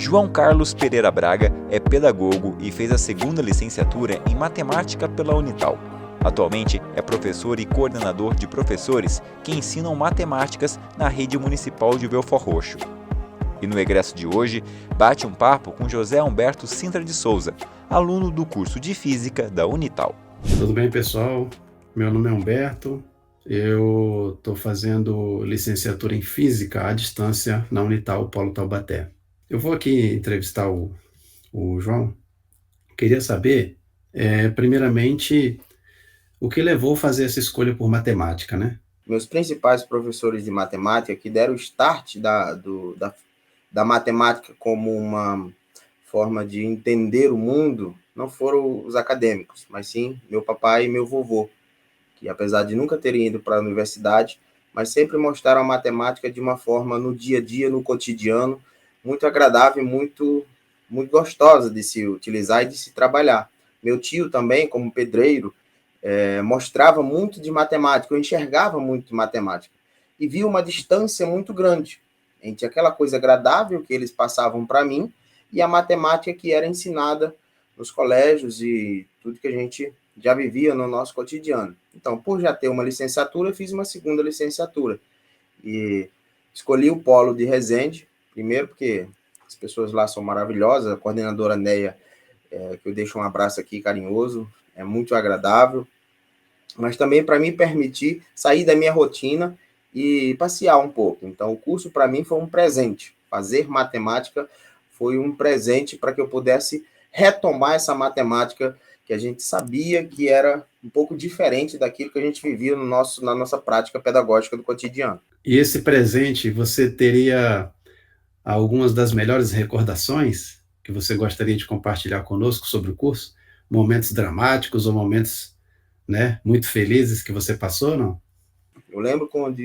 João Carlos Pereira Braga é pedagogo e fez a segunda licenciatura em matemática pela Unital. Atualmente é professor e coordenador de professores que ensinam matemáticas na rede municipal de Belford Roxo. E no egresso de hoje, bate um papo com José Humberto Sintra de Souza, aluno do curso de Física da Unital. Tudo bem, pessoal? Meu nome é Humberto, eu estou fazendo licenciatura em Física à distância na Unital Polo Taubaté. Eu vou aqui entrevistar o João. Queria saber, primeiramente, o que levou a fazer essa escolha por matemática, né? Meus principais professores de matemática que deram o start da matemática como uma forma de entender o mundo não foram os acadêmicos, mas sim meu papai e meu vovô, que apesar de nunca terem ido para a universidade, mas sempre mostraram a matemática de uma forma no dia a dia, no cotidiano, muito agradável e muito gostosa de se utilizar e de se trabalhar. Meu tio também, como pedreiro, mostrava muito de matemática, eu enxergava muito de matemática e via uma distância muito grande entre aquela coisa agradável que eles passavam para mim e a matemática que era ensinada nos colégios e tudo que a gente já vivia no nosso cotidiano. Então, por já ter uma licenciatura, eu fiz uma segunda licenciatura e escolhi o polo de Resende, primeiro porque as pessoas lá são maravilhosas, a coordenadora Neia, que eu deixo um abraço aqui carinhoso, é muito agradável, mas também para me permitir sair da minha rotina e passear um pouco. Então, o curso para mim foi um presente. Fazer matemática foi um presente para que eu pudesse retomar essa matemática que a gente sabia que era um pouco diferente daquilo que a gente vivia na nossa prática pedagógica do cotidiano. E esse presente, você teria algumas das melhores recordações que você gostaria de compartilhar conosco sobre o curso? Momentos dramáticos ou momentos, né, muito felizes que você passou, não? Eu lembro quando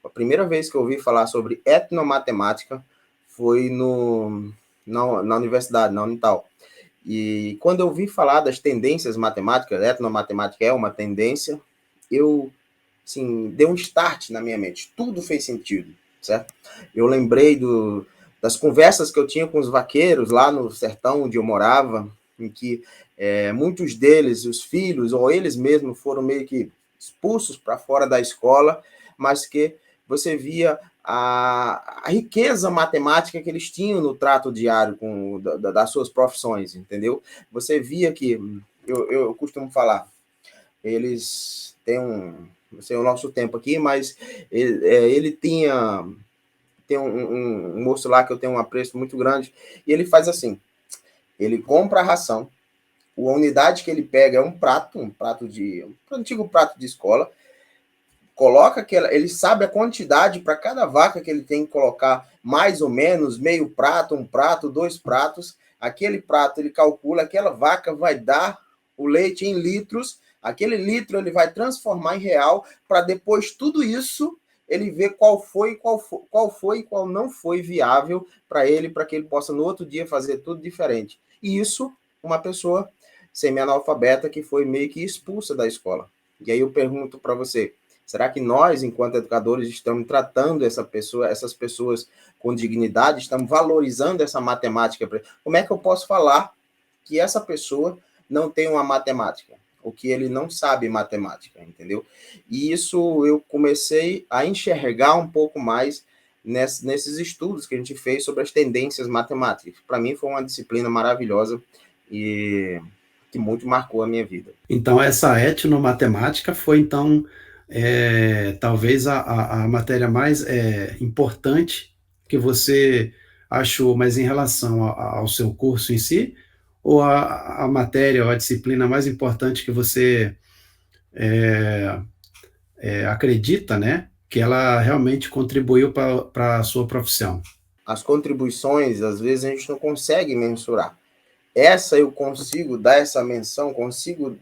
a primeira vez que eu ouvi falar sobre etnomatemática foi na universidade, na Unital. E quando eu ouvi falar das tendências matemáticas, etnomatemática é uma tendência, eu, assim, deu um start na minha mente. Tudo fez sentido, certo? Eu lembrei das conversas que eu tinha com os vaqueiros lá no sertão onde eu morava, em que muitos deles, os filhos, ou eles mesmos, foram meio que expulsos para fora da escola, mas que você via a riqueza matemática que eles tinham no trato diário das suas profissões, entendeu? Você via que, eu costumo falar, eles têm não sei o nosso tempo aqui, mas ele tem um moço lá que eu tenho um apreço muito grande, e ele faz assim, ele compra a ração, a unidade que ele pega é um antigo prato de escola, coloca ele sabe a quantidade para cada vaca que ele tem que colocar, mais ou menos, meio prato, um prato, 2 pratos, aquele prato ele calcula, aquela vaca vai dar o leite em litros, aquele litro ele vai transformar em real, para depois tudo isso ele ver qual foi e qual não foi viável para ele, para que ele possa no outro dia fazer tudo diferente. E isso, uma pessoa semi-analfabeta que foi meio que expulsa da escola. E aí eu pergunto para você, será que nós, enquanto educadores, estamos tratando essas pessoas com dignidade, estamos valorizando essa matemática? Como é que eu posso falar que essa pessoa não tem uma matemática? Ou que ele não sabe matemática, entendeu? E isso eu comecei a enxergar um pouco mais nesses estudos que a gente fez sobre as tendências matemáticas. Para mim foi uma disciplina maravilhosa e que muito marcou a minha vida. Então, essa etnomatemática foi, então, talvez a matéria mais importante que você achou, mas em relação ao seu curso em si, ou a matéria ou a disciplina mais importante que você acredita, né, que ela realmente contribuiu para a sua profissão? As contribuições, às vezes, a gente não consegue mensurar. Essa eu consigo dar essa menção, consigo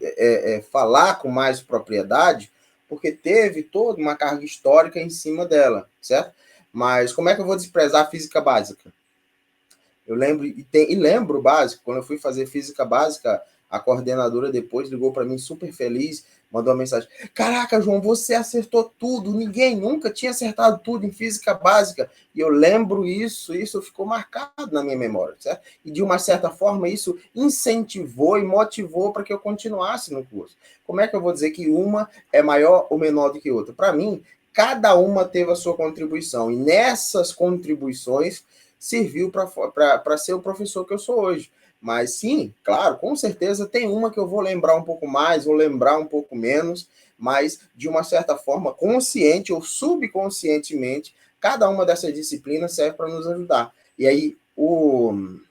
falar com mais propriedade, porque teve toda uma carga histórica em cima dela, certo? Mas como é que eu vou desprezar a física básica? Eu lembro, lembro básico, quando eu fui fazer física básica, A coordenadora depois ligou para mim super feliz, mandou uma mensagem: caraca, João, você acertou tudo, ninguém nunca tinha acertado tudo em física básica. E eu lembro isso ficou marcado na minha memória, certo? E de uma certa forma isso incentivou e motivou para que eu continuasse no curso. Como é que eu vou dizer que uma é maior ou menor do que outra? Para mim, cada uma teve a sua contribuição, e nessas contribuições serviu para ser o professor que eu sou hoje. Mas sim, claro, com certeza tem uma que eu vou lembrar um pouco mais, vou lembrar um pouco menos, mas de uma certa forma, consciente ou subconscientemente, cada uma dessas disciplinas serve para nos ajudar. E aí, como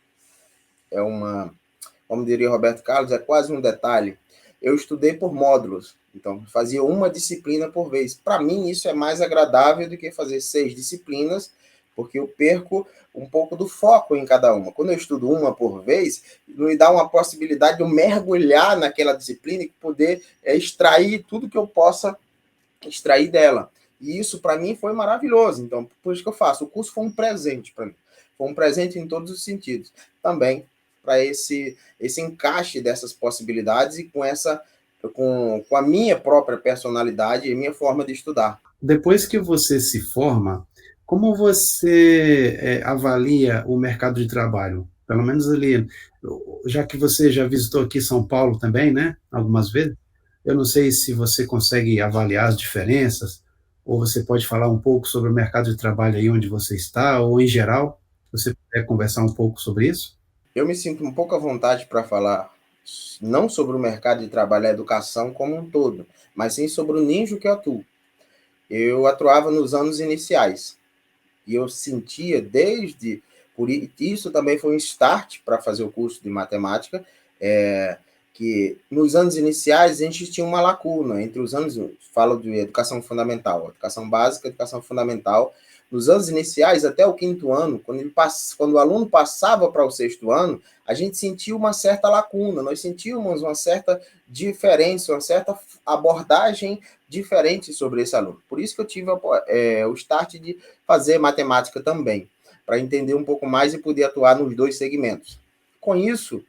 diria Roberto Carlos, é quase um detalhe. Eu estudei por módulos, então fazia uma disciplina por vez. Para mim, isso é mais agradável do que fazer 6 disciplinas, porque eu perco um pouco do foco em cada uma. Quando eu estudo uma por vez, me dá uma possibilidade de eu mergulhar naquela disciplina e poder extrair tudo que eu possa extrair dela. E isso, para mim, foi maravilhoso. Então, por isso que eu faço. O curso foi um presente para mim. Foi um presente em todos os sentidos. Também para esse encaixe dessas possibilidades e com a minha própria personalidade e minha forma de estudar. Depois que você se forma, como você avalia o mercado de trabalho? Pelo menos ali, já que você já visitou aqui São Paulo também, né? Algumas vezes. Eu não sei se você consegue avaliar as diferenças, ou você pode falar um pouco sobre o mercado de trabalho aí onde você está, ou em geral, se você puder conversar um pouco sobre isso. Eu me sinto um pouco à vontade para falar não sobre o mercado de trabalho e a educação como um todo, mas sim sobre o nicho que eu atuo. Eu atuava nos anos iniciais e eu sentia por isso também foi um start para fazer o curso de matemática, que nos anos iniciais a gente tinha uma lacuna entre os anos, falo de educação fundamental, educação básica, educação fundamental. Nos anos iniciais, até o 5º ano, quando o aluno passava para o 6º ano, a gente sentia uma certa lacuna, nós sentíamos uma certa diferença, uma certa abordagem diferente sobre esse aluno. Por isso que eu tive o start de fazer matemática também, para entender um pouco mais e poder atuar nos 2 segmentos. Com isso,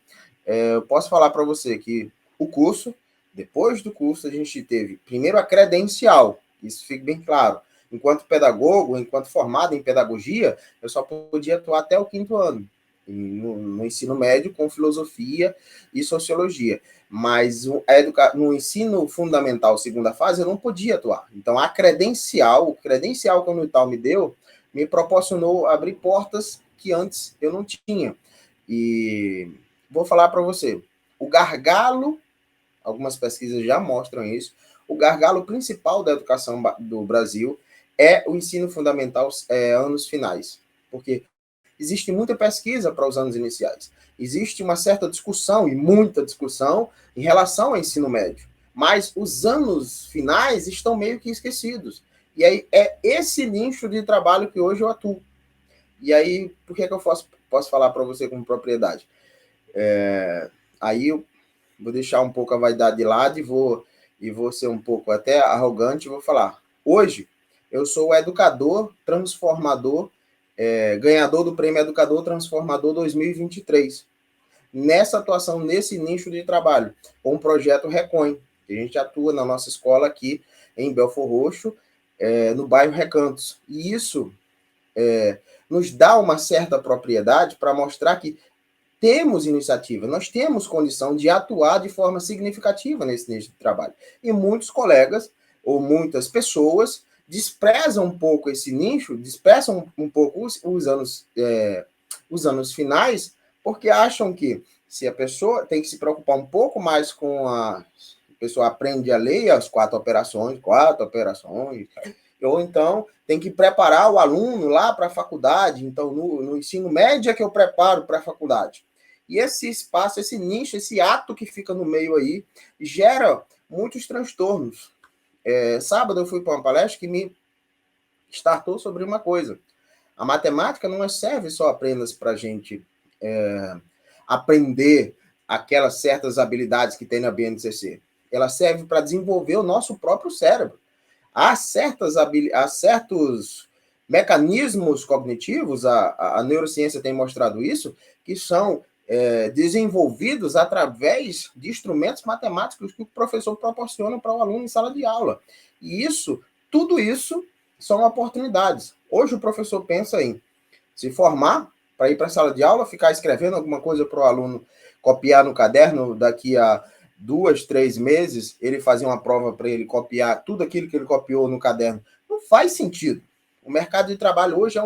eu posso falar para você que o curso, depois do curso, a gente teve primeiro a credencial, isso fica bem claro. Enquanto pedagogo, enquanto formado em pedagogia, eu só podia atuar até o 5º ano, no ensino médio, com filosofia e sociologia. Mas no ensino fundamental, segunda fase, eu não podia atuar. Então, o credencial que a Unital me deu, me proporcionou abrir portas que antes eu não tinha. E vou falar para você, o gargalo, algumas pesquisas já mostram isso, o gargalo principal da educação do Brasil é o ensino fundamental anos finais, porque existe muita pesquisa para os anos iniciais, existe uma certa discussão, e muita discussão, em relação ao ensino médio, mas os anos finais estão meio que esquecidos, e aí é esse nicho de trabalho que hoje eu atuo. E aí, por que eu posso falar para você com propriedade? Aí eu vou deixar um pouco a vaidade de lado e vou ser um pouco até arrogante e vou falar. Hoje, eu sou o educador transformador, ganhador do Prêmio Educador Transformador 2023. Nessa atuação, nesse nicho de trabalho, com o projeto Recoin, que a gente atua na nossa escola aqui em Belford Roxo, no bairro Recantos. E isso nos dá uma certa propriedade para mostrar que temos iniciativa, nós temos condição de atuar de forma significativa nesse nicho de trabalho. E muitos colegas, ou muitas pessoas, desprezam um pouco esse nicho, desprezam um pouco os anos finais, porque acham que se a pessoa tem que se preocupar um pouco mais com a pessoa aprende a ler as 4 operações, ou então tem que preparar o aluno lá para a faculdade, então no ensino médio é que eu preparo para a faculdade. E esse espaço, esse nicho, esse ato que fica no meio aí, gera muitos transtornos. Sábado eu fui para uma palestra que me startou sobre uma coisa. A matemática não serve só apenas para a gente aprender aquelas certas habilidades que tem na BNCC. Ela serve para desenvolver o nosso próprio cérebro. Há certos mecanismos cognitivos, a neurociência tem mostrado isso, que são desenvolvidos através de instrumentos matemáticos que o professor proporciona para o aluno em sala de aula. E tudo isso são oportunidades. Hoje o professor pensa em se formar para ir para a sala de aula, ficar escrevendo alguma coisa para o aluno copiar no caderno, daqui a 2, 3 meses, ele fazer uma prova para ele copiar tudo aquilo que ele copiou no caderno. Não faz sentido. O mercado de trabalho hoje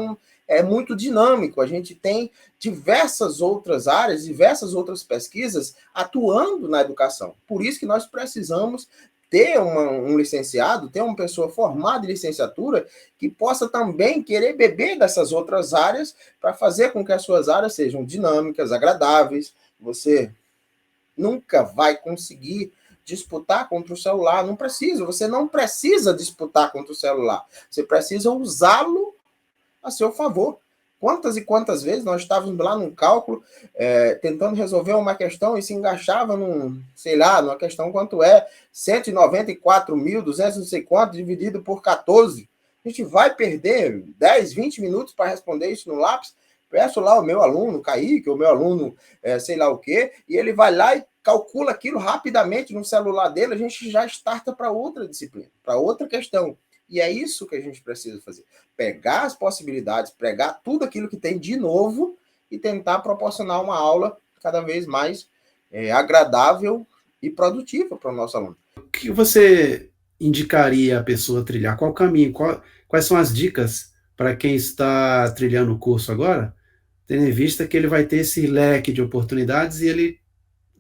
é muito dinâmico. A gente tem diversas outras áreas, diversas outras pesquisas atuando na educação. Por isso que nós precisamos ter um licenciado, ter uma pessoa formada em licenciatura que possa também querer beber dessas outras áreas para fazer com que as suas áreas sejam dinâmicas, agradáveis. Você nunca vai conseguir disputar contra o celular, você não precisa disputar contra o celular, você precisa usá-lo a seu favor. Quantas e quantas vezes nós estávamos lá num cálculo, tentando resolver uma questão e se engaixava numa questão quanto é 194.200 não sei quanto, dividido por 14. A gente vai perder 10, 20 minutos para responder isso no lápis. Peço lá o meu aluno, Kaique, o meu aluno, sei lá o quê, e ele vai lá e calcula aquilo rapidamente no celular dele, a gente já starta para outra disciplina, para outra questão. E é isso que a gente precisa fazer. Pegar as possibilidades, pegar tudo aquilo que tem de novo e tentar proporcionar uma aula cada vez mais agradável e produtiva para o nosso aluno. O que você indicaria a pessoa trilhar? Qual o caminho? Quais são as dicas para quem está trilhando o curso agora, tendo em vista que ele vai ter esse leque de oportunidades e ele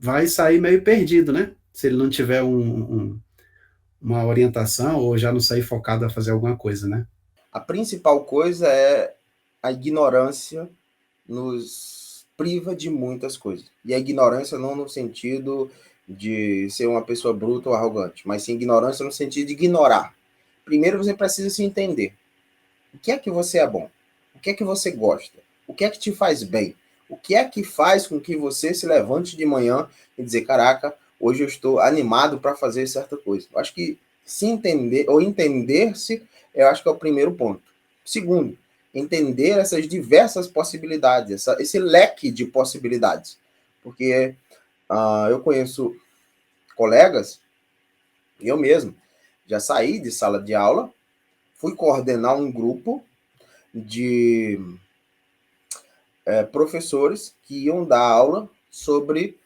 vai sair meio perdido, né? Se ele não tiver uma orientação ou já não sair focado a fazer alguma coisa, né? A principal coisa é a ignorância nos priva de muitas coisas. E a ignorância não no sentido de ser uma pessoa bruta ou arrogante, mas sim ignorância no sentido de ignorar. Primeiro você precisa se entender. O que é que você é bom? O que é que você gosta? O que é que te faz bem? O que é que faz com que você se levante de manhã e dizer, caraca, hoje eu estou animado para fazer certa coisa? Eu acho que se entender, ou entender-se, eu acho que é o primeiro ponto. Segundo, entender essas diversas possibilidades, esse leque de possibilidades. Porque eu conheço colegas, eu mesmo, já saí de sala de aula, fui coordenar um grupo de professores que iam dar aula sobre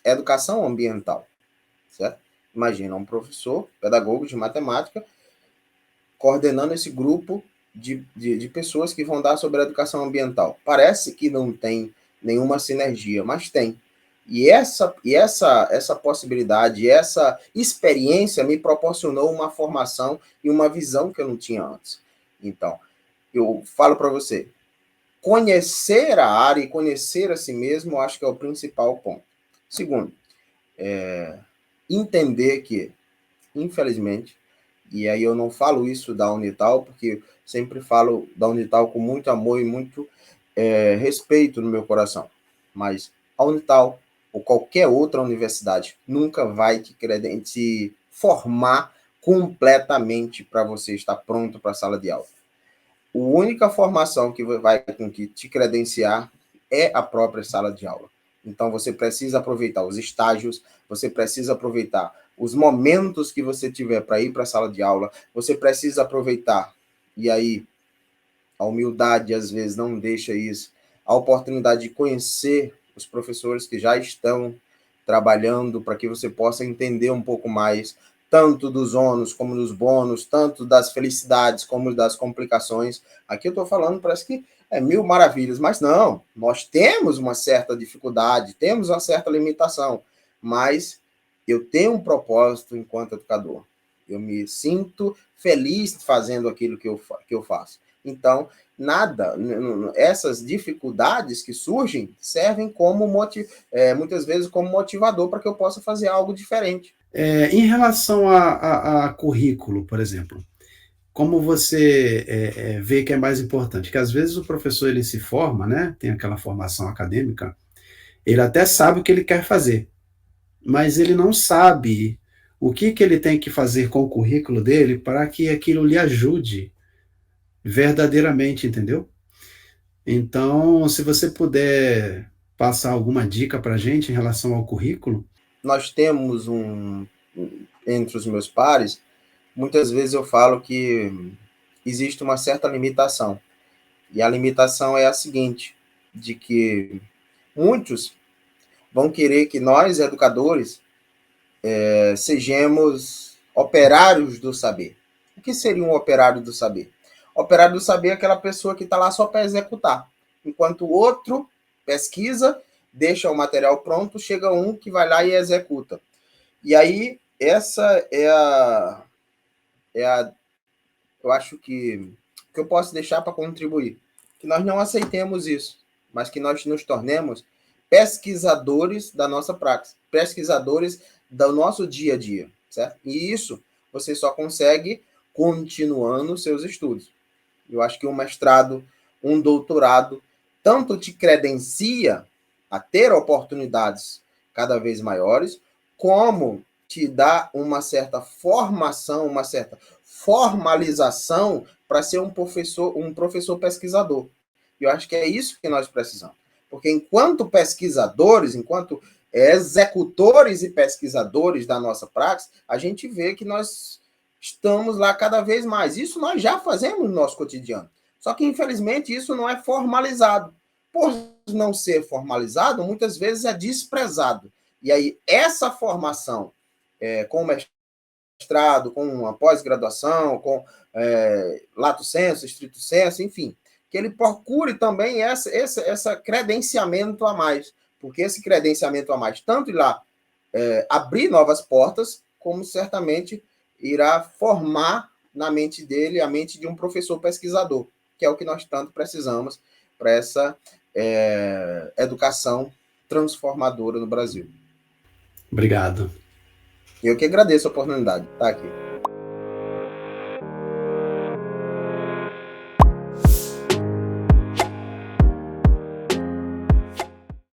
educação ambiental, certo? Imagina um professor, pedagogo de matemática, coordenando esse grupo de pessoas que vão dar sobre a educação ambiental. Parece que não tem nenhuma sinergia, mas tem. E essa possibilidade, essa experiência me proporcionou uma formação e uma visão que eu não tinha antes. Então, eu falo para você, conhecer a área e conhecer a si mesmo, eu acho que é o principal ponto. Segundo, entender que, infelizmente, e aí eu não falo isso da Unital, porque sempre falo da Unital com muito amor e muito respeito no meu coração, mas a Unital ou qualquer outra universidade nunca vai te formar completamente para você estar pronto para a sala de aula. A única formação que vai te credenciar é a própria sala de aula. Então, você precisa aproveitar os estágios, você precisa aproveitar os momentos que você tiver para ir para a sala de aula, você precisa aproveitar, e aí a humildade às vezes não deixa isso, a oportunidade de conhecer os professores que já estão trabalhando para que você possa entender um pouco mais, tanto dos ônus como dos bônus, tanto das felicidades como das complicações. Aqui eu estou falando, parece que é mil maravilhas, mas não, nós temos uma certa dificuldade, temos uma certa limitação, mas eu tenho um propósito enquanto educador. Eu me sinto feliz fazendo aquilo que eu faço. Então, essas dificuldades que surgem servem como muitas vezes como motivador para que eu possa fazer algo diferente. Em relação a currículo, por exemplo, como você vê que é mais importante? Que às vezes o professor ele se forma, né? Tem aquela formação acadêmica, ele até sabe o que ele quer fazer, mas ele não sabe o que ele tem que fazer com o currículo dele para que aquilo lhe ajude verdadeiramente, entendeu? Então, se você puder passar alguma dica para a gente em relação ao currículo. Nós temos entre os meus pares, muitas vezes eu falo que existe uma certa limitação. E a limitação é a seguinte, de que muitos vão querer que nós, educadores, sejamos operários do saber. O que seria um operário do saber? Operário do saber é aquela pessoa que está lá só para executar. Enquanto o outro pesquisa, deixa o material pronto, chega um que vai lá e executa. E aí, essa eu acho que eu posso deixar para contribuir. Que nós não aceitemos isso, mas que nós nos tornemos pesquisadores da nossa prática, pesquisadores do nosso dia a dia, certo? E isso você só consegue continuando seus estudos. Eu acho que um mestrado, um doutorado, tanto te credencia a ter oportunidades cada vez maiores, como te dá uma certa formação, uma certa formalização para ser um professor pesquisador. Eu acho que é isso que nós precisamos. Porque enquanto pesquisadores, enquanto executores e pesquisadores da nossa prática, a gente vê que nós estamos lá cada vez mais. Isso nós já fazemos no nosso cotidiano. Só que, infelizmente, isso não é formalizado. Por não ser formalizado, muitas vezes é desprezado. E aí, essa formação, com mestrado, com uma pós-graduação, com lato sensu, estrito sensu, enfim, que ele procure também essa credenciamento a mais, porque esse credenciamento a mais, tanto irá abrir novas portas, como certamente irá formar na mente dele a mente de um professor pesquisador, que é o que nós tanto precisamos para essa educação transformadora no Brasil. Obrigado. Eu que agradeço a oportunidade de estar aqui.